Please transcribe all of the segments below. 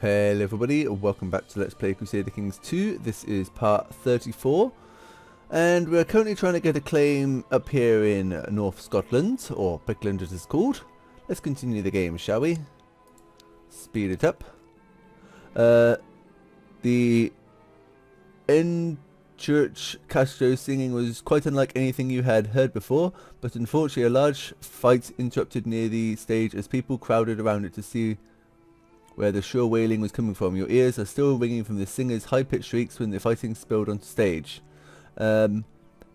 Hello everybody, welcome back to Let's Play Crusader Kings 2. This is part 34. And we're currently trying to get a claim up here in North Scotland, or Pickland as it's called. Let's continue the game, shall we? Speed it up. The end church Castro singing was quite unlike anything you had heard before, but unfortunately a large fight interrupted near the stage as people crowded around it to see where the shrill wailing was coming from. Your ears are still ringing from the singer's high-pitched shrieks when the fighting spilled onto stage. At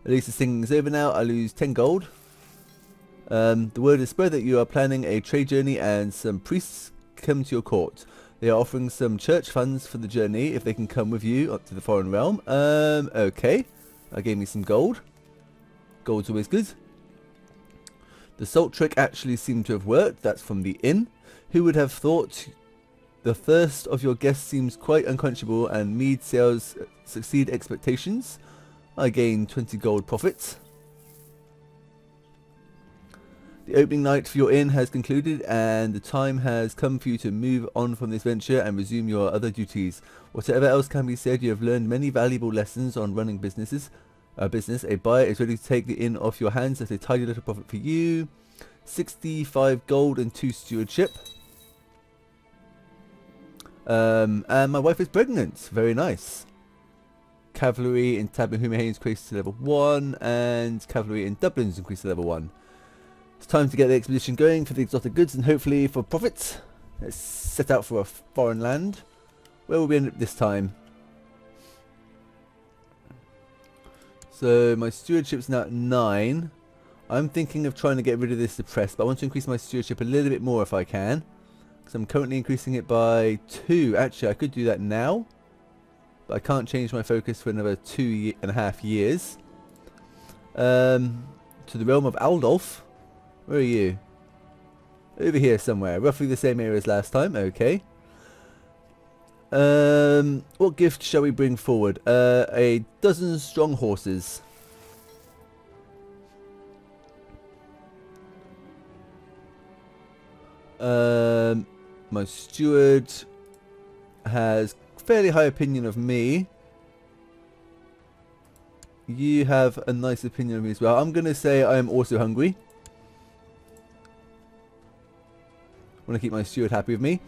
least the singing is over now. I lose 10 gold. The word is spread that you are planning a trade journey and some priests come to your court. They are offering some church funds for the journey if they can come with you up to the foreign realm. Okay. That gave me some gold. Gold's always good. The salt trick actually seemed to have worked. That's from the inn. Who would have thought? The thirst of your guests seems quite unquenchable and mead sales succeed expectations. I gain 20 gold profits. The opening night for your inn has concluded and the time has come for you to move on from this venture and resume your other duties. Whatever else can be said, you have learned many valuable lessons on running business. A buyer is ready to take the inn off your hands at a tidy little profit for you. 65 gold and 2 stewardship. And my wife is pregnant. Very nice. Cavalry in Taberhume is increased to level 1 and cavalry in Dublin is increased to level 1. It's time to get the expedition going for the exotic goods and hopefully for profits. Let's set out for a foreign land. Where will we end up this time? So my stewardship's now at 9. I'm thinking of trying to get rid of this suppressed, but I want to increase my stewardship a little bit more if I can. Because I'm currently increasing it by 2. Actually, I could do that now. But I can't change my focus for another 2.5 years. To the realm of Aldolf. Where are you? Over here somewhere. Roughly the same area as last time. Okay. What gift shall we bring forward? A dozen strong horses. My steward has fairly high opinion of me. You have a nice opinion of me as well. I'm going to say I am also hungry. I want to keep my steward happy with me.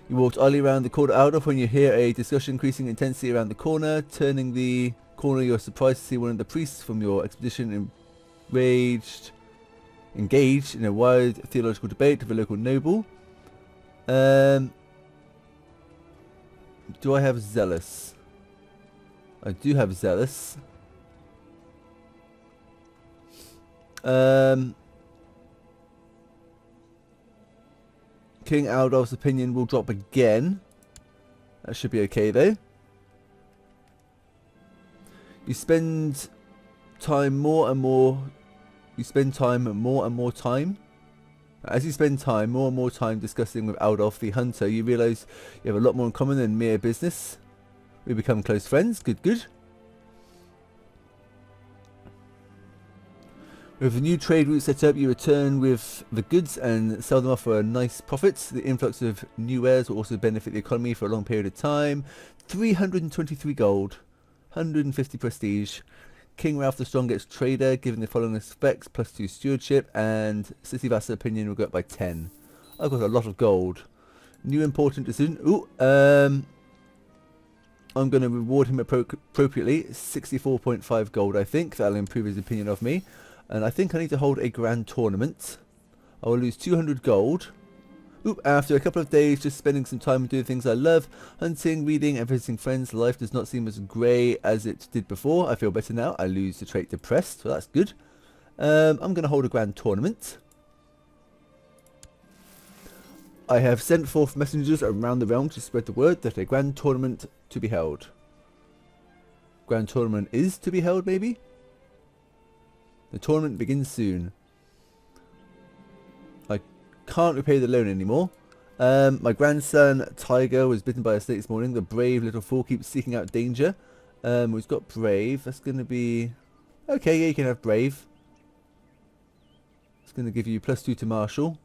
You walked idly around the corner out of when you hear a discussion increasing intensity around the corner. Turning the corner, you're surprised to see one of the priests from your expedition engaged in a wide theological debate with a local noble. Do I have zealous? I do have zealous. King Aldolf's opinion will drop again. That should be okay though. You spend time more and more. You spend time more and more time. As you spend time, more and more time discussing with Aldolf the Hunter, you realise you have a lot more in common than mere business. We become close friends. Good, good. With a new trade route set up, you return with the goods and sell them off for a nice profit. The influx of new wares will also benefit the economy for a long period of time. 323 gold, 150 prestige. King Ralph the Strong gets trader, given the following specs, plus 2 stewardship, and City Vassal opinion will go up by 10. I've got a lot of gold. New important decision. Ooh, I'm going to reward him appropriately. 64.5 gold, I think. That'll improve his opinion of me. And I think I need to hold a grand tournament. I will lose 200 gold. Oop, after a couple of days just spending some time doing things I love, hunting, reading and visiting friends, life does not seem as grey as it did before. I feel better now. I lose the trait depressed, so that's good. I'm going to hold a grand tournament. I have sent forth messengers around the realm to spread the word that a grand tournament to be held. Grand tournament is to be held, maybe? The tournament begins soon. I can't repay the loan anymore. My grandson Tiger was bitten by a snake this morning. The brave little fool keeps seeking out danger. We've got brave. That's going to be... Okay, yeah, you can have brave. It's going to give you +2 to martial.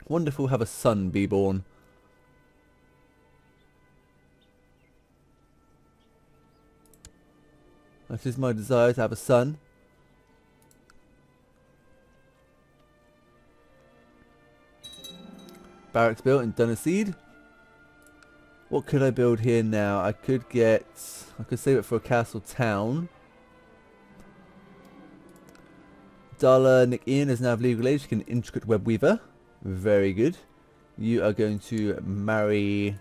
Wonderful, have a son be born. That is my desire, to have a son. Barracks built in Dunseed. What could I build here now? I could save it for a castle town. Darla Nick Ian is now of legal age, an intricate web weaver. Very good. You are going to marry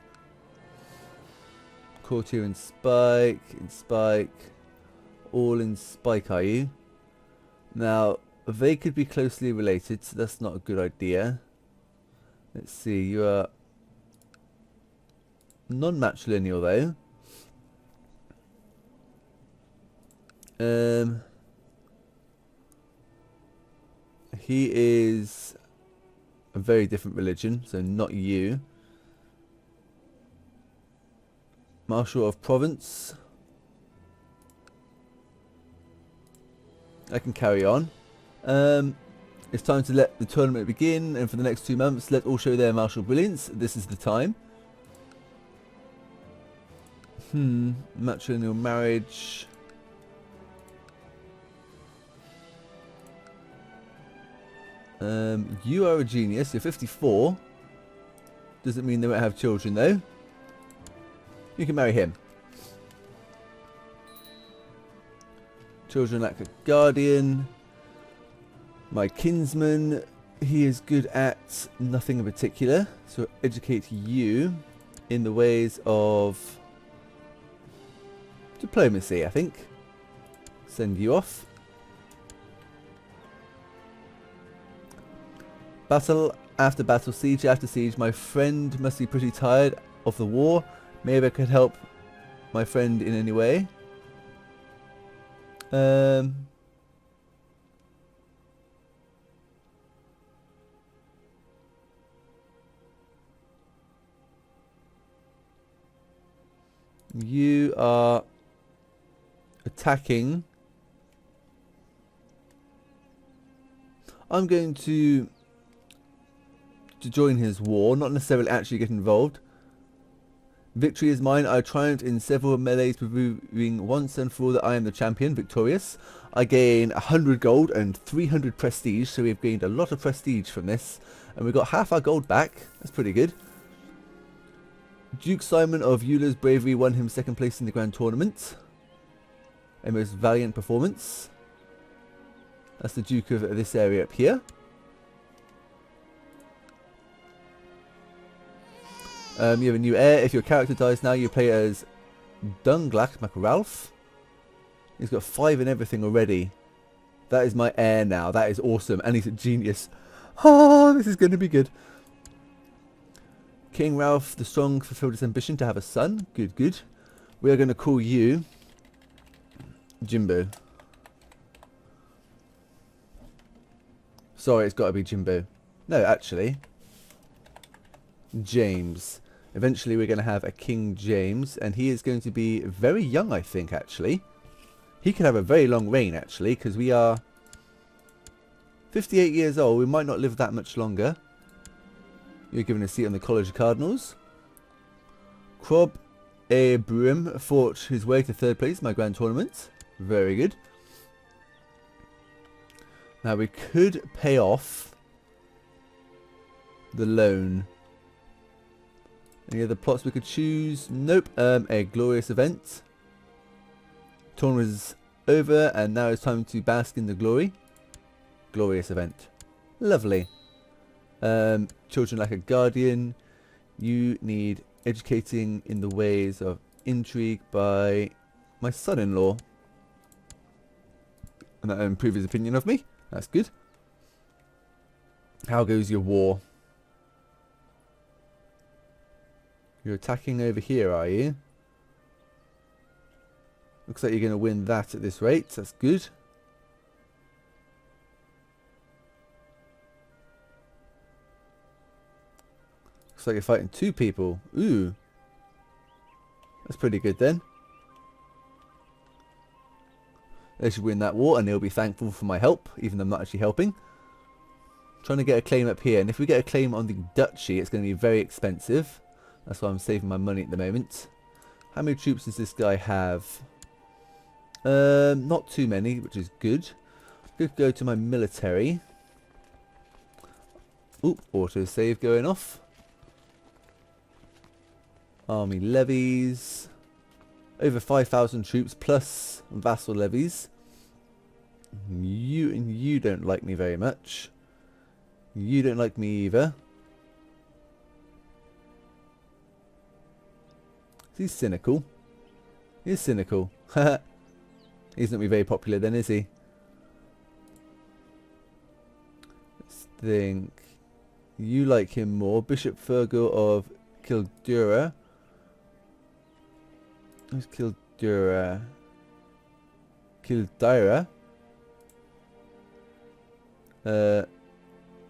Courtier and Spike, all in Spike, are you? Now, they could be closely related, so that's not a good idea. Let's see, you are non-matrilineal though. He is a very different religion, so not you. Marshal of Provence. I can carry on. It's time to let the tournament begin, and for the next 2 months, let all show their martial brilliance. This is the time. Matrilineal marriage. You are a genius. You're 54. Doesn't mean they won't have children, though. You can marry him. Children like a guardian. My kinsman, he is good at nothing in particular. So educate you in the ways of diplomacy, I think. Send you off. Battle after battle, siege after siege. My friend must be pretty tired of the war. Maybe I could help my friend in any way. You are attacking. I'm going to join his war, not necessarily actually get involved. Victory is mine. I triumphed in several melees, proving once and for all that I am the champion, victorious. I gain 100 gold and 300 prestige, so we've gained a lot of prestige from this. And we got half our gold back. That's pretty good. Duke Simon of Eulah's bravery won him 2nd place in the grand tournament. A most valiant performance. That's the Duke of this area up here. You have a new heir. If your character dies now, you play as Dunglach MacRalph. He's got 5 in everything already. That is my heir now. That is awesome. And he's a genius. Oh, this is going to be good. King Ralph the Strong fulfilled his ambition to have a son. Good, good. We are going to call you Jimbo. Sorry, it's got to be Jimbo. No, actually. James. Eventually we're going to have a King James, and he is going to be very young, I think, actually. He could have a very long reign, actually, because we are 58 years old. We might not live that much longer. You're given a seat on the College of Cardinals. Crob A. Brim fought his way to 3rd place in my grand tournament. Very good. Now we could pay off the loan. Any other plots we could choose? Nope. A glorious event. Tournament is over, and now it's time to bask in the glory. Glorious event. Lovely. Children like a guardian. You need educating in the ways of intrigue by my son-in-law. And that improves his opinion of me. That's good. How goes your war? You're attacking over here, are you? Looks like you're going to win that at this rate. That's good. Looks like you're fighting 2 people. Ooh. That's pretty good then. They should win that war, and they'll be thankful for my help, even though I'm not actually helping. Trying to get a claim up here, and if we get a claim on the duchy, it's going to be very expensive. That's why I'm saving my money at the moment. How many troops does this guy have? Not too many, which is good. Could go to my military. Oop, autosave going off. Army levies. Over 5,000 troops plus vassal levies. You don't like me very much. You don't like me either. He's cynical. He's cynical. He's not be very popular then, is he? Let's think. You like him more. Bishop Fergal of Kildura. Who's Kildura? Kildira?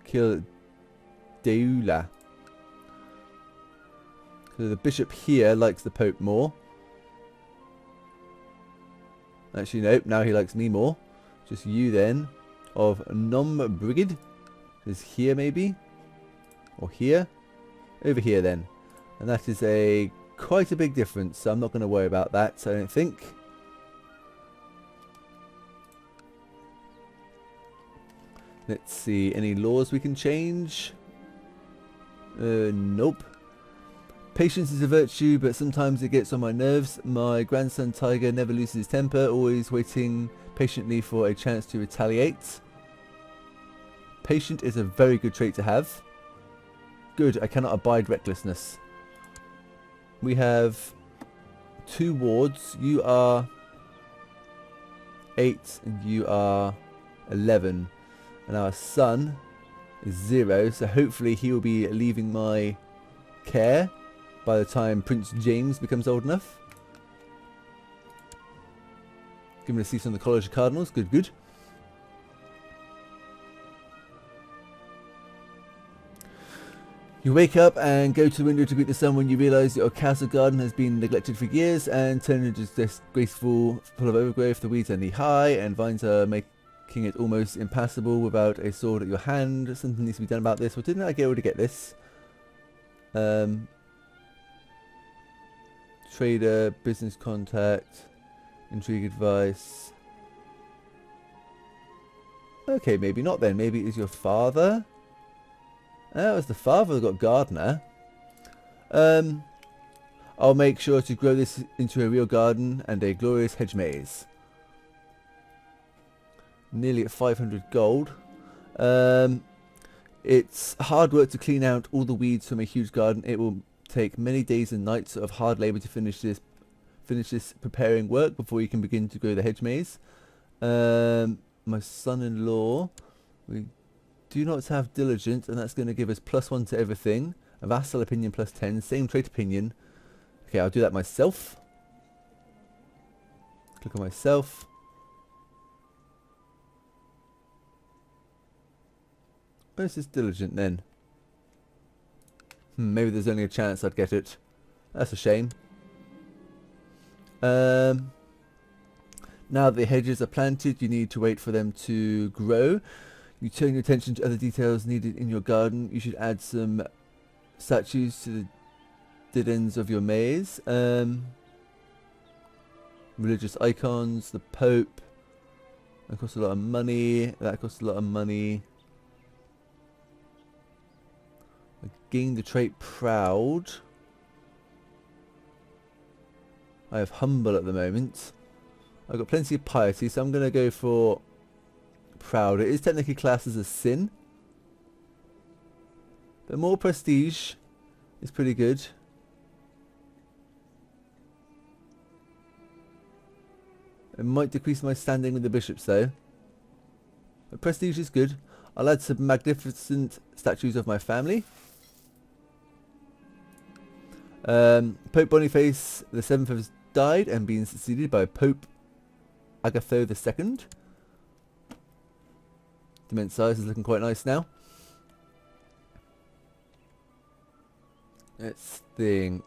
Kildaula. So the bishop here likes the Pope more. Actually, nope. Now he likes me more. Just you then. Of Nom-Brigid. Is here maybe? Or here? Over here then. And that is quite a big difference. So I'm not going to worry about that, I don't think. Let's see. Any laws we can change? Nope. Patience is a virtue, but sometimes it gets on my nerves. My grandson Tiger never loses his temper, always waiting patiently for a chance to retaliate. Patient is a very good trait to have. Good, I cannot abide recklessness. We have 2 wards. You are 8 and you are 11. And our son is 0, so hopefully he will be leaving my care by the time Prince James becomes old enough. Give him a seat on the College of Cardinals. Good, good. You wake up and go to the window to greet the sun when you realise your castle garden has been neglected for years and turned into disgraceful, full of overgrowth. The weeds are knee high and vines are making it almost impassable without a sword at your hand. Something needs to be done about this. Well, didn't I get able to get this? Trader, business contact, intrigue advice. Okay, maybe not then. Maybe it is your father. Oh, it's the father who got gardener. I'll make sure to grow this into a real garden and a glorious hedge maze. Nearly at 500 gold. It's hard work to clean out all the weeds from a huge garden. It will take many days and nights of hard labour to finish this preparing work before you can begin to grow the hedge maze. My son-in-law, we do not have diligence, and that's going to give us +1 to everything. A vassal opinion +10, same trait opinion. Okay, I'll do that myself. Click on myself. Where's this diligent then? Maybe there's only a chance I'd get it. That's a shame. Now that the hedges are planted, you need to wait for them to grow. You turn your attention to other details needed in your garden. You should add some statues to the dead ends of your maze. Religious icons, the Pope. That costs a lot of money. That costs a lot of money. I gained the trait proud. I have humble at the moment. I've got plenty of piety, so I'm going to go for proud. It is technically classed as a sin, but more prestige is pretty good. It might decrease my standing with the bishops though, but prestige is good. I'll add some magnificent statues of my family. Pope Boniface VII has died and been succeeded by Pope Agatho II. The mint size is looking quite nice now. Let's think.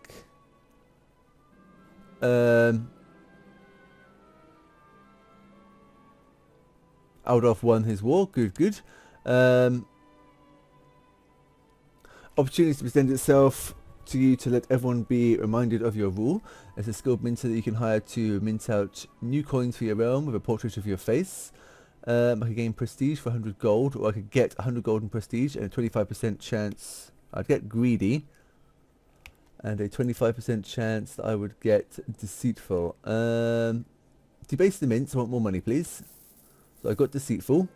Aldolf won his war. Good, good. opportunity to present itself to you to let everyone be reminded of your rule. There's a skilled minter that you can hire to mint out new coins for your realm with a portrait of your face. I could gain prestige for 100 gold, or I could get 100 gold in prestige and a 25% chance I'd get greedy, and a 25% chance that I would get deceitful. Debase the mints. I want more money, please. So I got deceitful.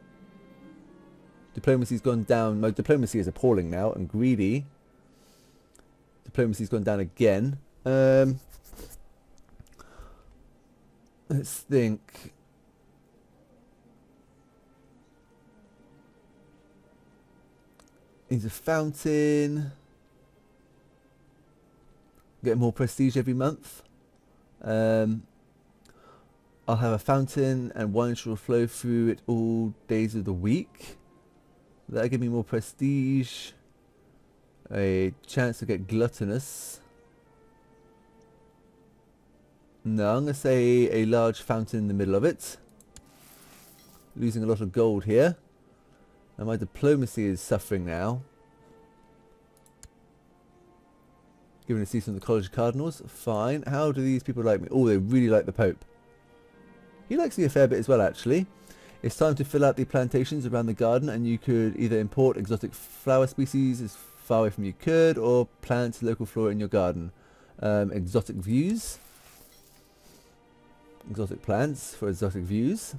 Diplomacy's gone down. My diplomacy is appalling now, and greedy. Diplomacy's gone down again. Let's think. Needs a fountain. Get more prestige every month. I'll have a fountain and wine shall flow through it all days of the week. That'll give me more prestige. A chance to get gluttonous. No, I'm going to say a large fountain in the middle of it. Losing a lot of gold here. And my diplomacy is suffering now. Given a seat on the College of Cardinals. Fine. How do these people like me? Oh, they really like the Pope. He likes me a fair bit as well, actually. It's time to fill out the plantations around the garden, and you could either import exotic flower species as far away from you could, or plant local flora in your garden. Exotic views. Exotic plants for exotic views.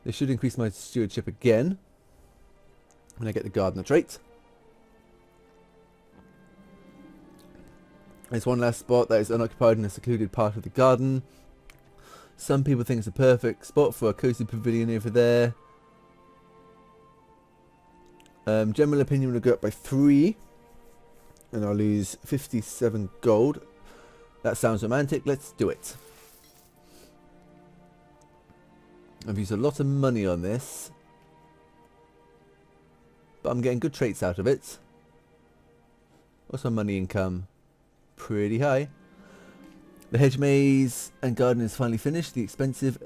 This should increase my stewardship again when I get the gardener trait. There's one last spot that is unoccupied in a secluded part of the garden. Some people think it's a perfect spot for a cozy pavilion over there. General opinion will go up by 3. And I'll lose 57 gold. That sounds romantic. Let's do it. I've used a lot of money on this. But I'm getting good traits out of it. What's my money income? Pretty high. The hedge maze and garden is finally finished. The expensive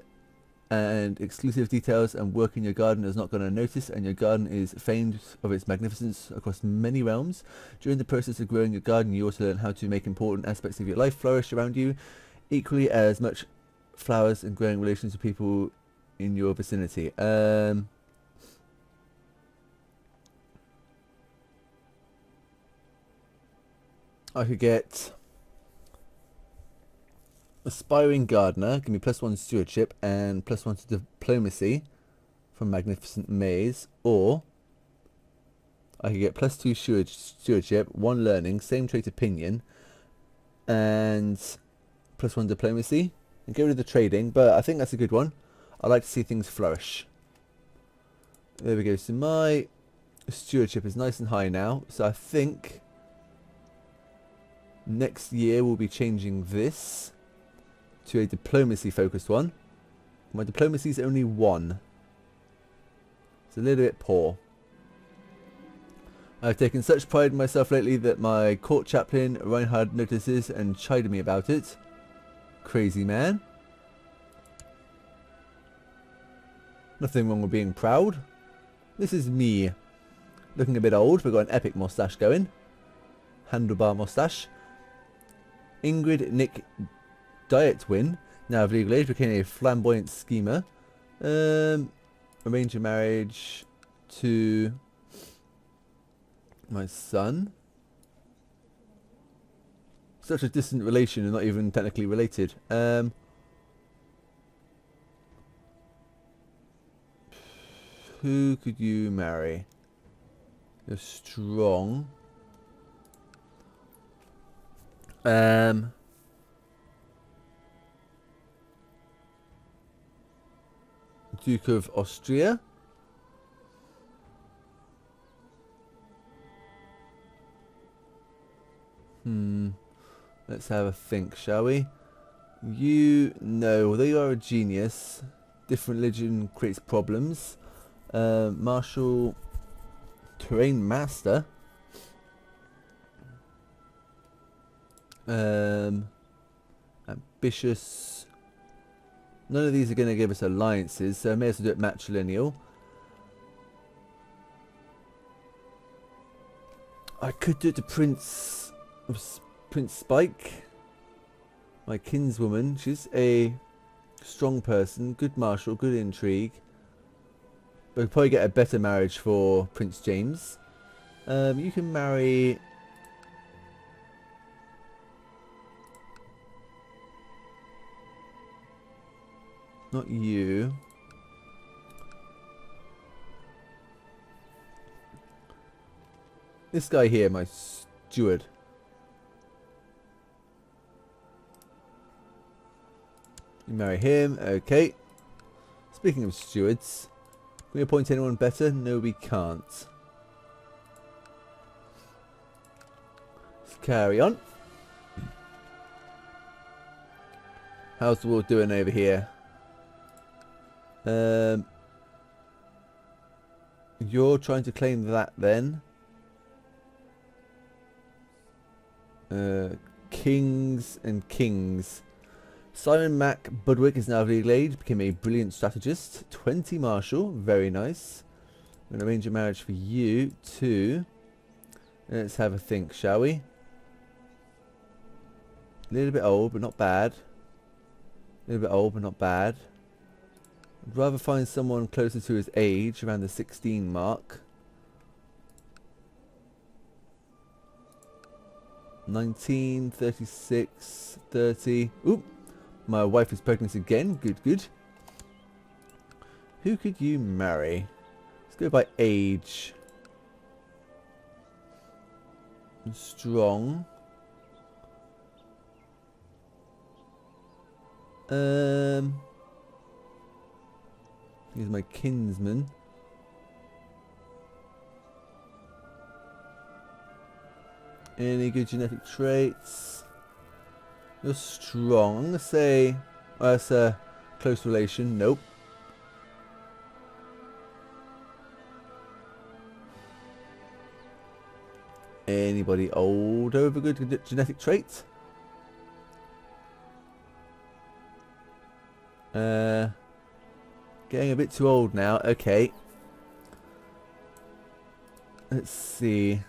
and exclusive details and work in your garden is not going to notice, and your garden is famed of its magnificence across many realms. During the process of growing your garden, you also learn how to make important aspects of your life flourish around you, equally as much flowers and growing relations with people in your vicinity. I could get aspiring gardener, give me +1 stewardship and +1 to diplomacy from magnificent maze, or I could get +2 stewardship, 1 learning, same trait opinion, and +1 diplomacy, and get rid of the trading. But I think that's a good one. I like to see things flourish. There we go. So my stewardship is nice and high now, so I think next year we'll be changing this to a diplomacy focused one. My diplomacy is only 1. It's a little bit poor. I've taken such pride in myself lately that my court chaplain Reinhard notices and chided me about it. Crazy man. Nothing wrong with being proud. This is me. Looking a bit old, but got an epic moustache going. Handlebar moustache. Ingrid Nick Diet win. Now of legal age, became a flamboyant schemer. Arrange a marriage to my son. Such a distant relation and not even technically related. Who could you marry? You're strong. Duke of Austria. Let's have a think, shall we? You know, although you are a genius, different religion creates problems. Martial terrain master. Ambitious. None of these are going to give us alliances, so I may as well do it matrilineal. I could do it to Prince Spike, my kinswoman. She's a strong person, good martial, good intrigue. But we'd probably get a better marriage for Prince James. You can marry... Not you. This guy here, my steward. You marry him, okay. Speaking of stewards, can we appoint anyone better? No, we can't. Let's carry on. How's the world doing over here? You're trying to claim that then. Kings and kings. Simon Mac Budwick is now legal age, became a brilliant strategist. 20 martial, very nice. I'm going to arrange a marriage for you too. Let's have a think, shall we? A little bit old, but not bad. A little bit old, but not bad. I'd rather find someone closer to his age, around the 16 mark. 19, 36, 30. Oop! My wife is pregnant again. Good, good. Who could you marry? Let's go by age. Strong. He's my kinsman. Any good genetic traits? You're strong. I'm going to say... Oh, that's a close relation. Nope. Anybody older with a good genetic trait? Getting a bit too old now. Okay. Let's see.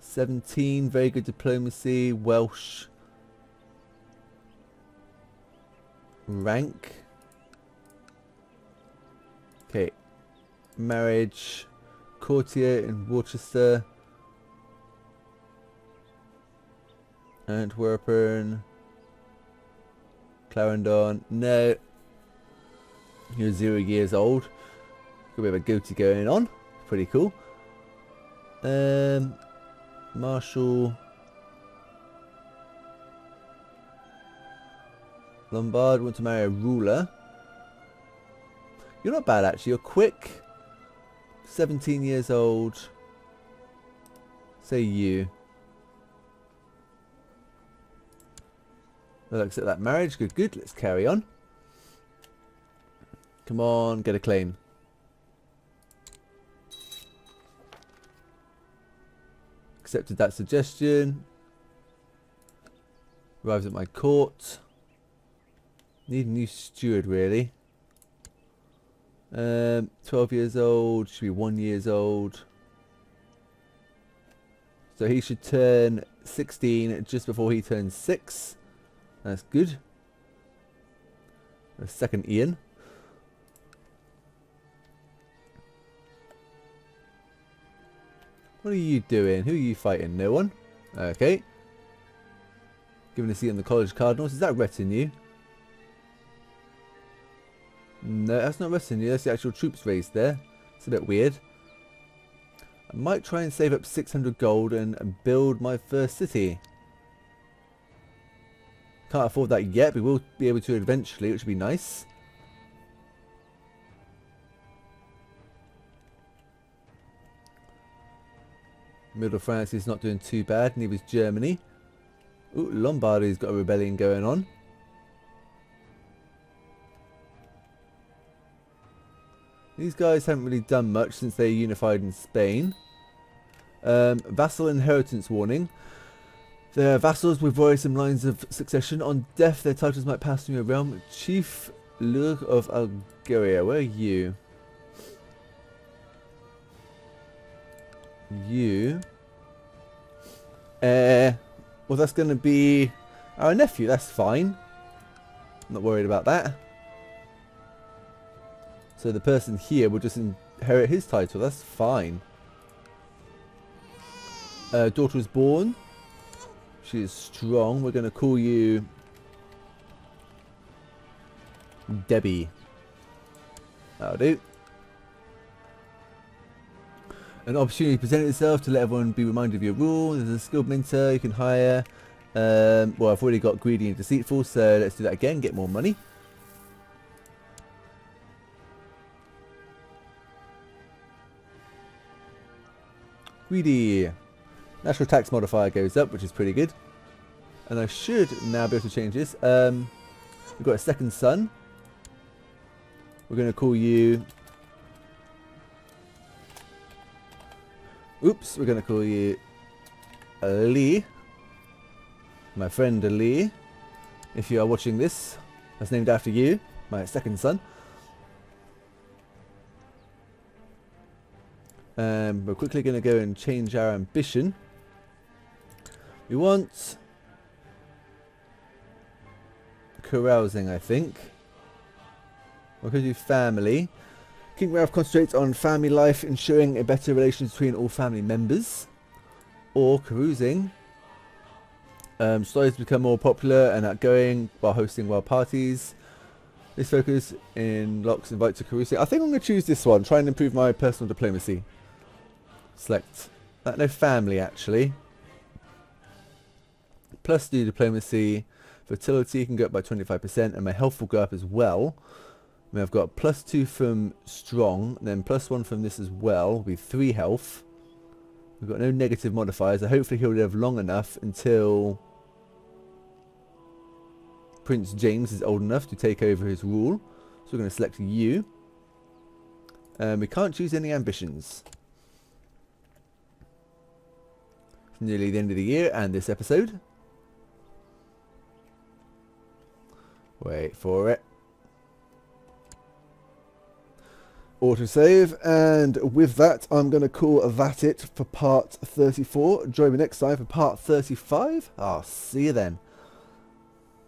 17, very good diplomacy. Welsh. Rank. Okay. Marriage. Courtier in Worcester. Antwerpen. Clarendon. No. You're 0 years old. Got a bit of a goatee going on. Pretty cool. Marshall. Lombard, want to marry a ruler. You're not bad actually. You're quick. 17 years old. Say you. I'll accept that marriage. Good, good. Let's carry on. Come on, get a claim. Accepted that suggestion. Arrives at my court. Need a new steward, really. 12 years old. Should be 1 year old. So he should turn 16 just before he turns 6. That's good. A second Ian. What are you doing? Who are you fighting? No one? Okay. Given a seat on the College Cardinals. Is that retinue? No, that's not retinue. That's the actual troops raised there. It's a bit weird. I might try and save up 600 gold and build my first city. Can't afford that yet, but we will be able to eventually, which would be nice. Middle France is not doing too bad, neither is Germany. Ooh, Lombardy's got a rebellion going on. These guys haven't really done much since they unified in Spain. Vassal inheritance warning. They are vassals with worrisome lines of succession. On death, their titles might pass through a realm. Chief Lug of Algeria. Where are you? You Well, that's going to be our nephew. That's fine. I'm not worried about that. So the person here will just inherit his title. That's fine. Daughter was born. She is strong. We're going to call you Debbie. That'll do. An opportunity presented itself to let everyone be reminded of your rule. There's a skilled mentor you can hire. Well, I've already got greedy and deceitful, so let's do that again. Get more money. Greedy. National tax modifier goes up, which is pretty good. And I should now be able to change this. We've got a second son. We're going to call you... Oops, we're going to call you Leigh. My friend Leigh. If you are watching this, that's named after you, my second son. We're quickly going to go and change our ambition. We want carousing, I think. We're going to do family. King Ralph concentrates on family life, ensuring a better relation between all family members. Or carousing. Stories become more popular and outgoing while hosting wild parties. This focus in locks invite to carousing. I think I'm going to choose this one. Try and improve my personal diplomacy. Select. No, family actually. Plus do diplomacy. Fertility can go up by 25% and my health will go up as well. I mean, I've got +2 from strong, then +1 from this as well. Will be 3 health. We've got no negative modifiers. So hopefully he'll live long enough until Prince James is old enough to take over his rule. So we're going to select you. We can't choose any ambitions. It's nearly the end of the year and this episode. Wait for it. Autosave, and with that I'm going to call that it for part 34. Join me next time for part 35. I'll see you then.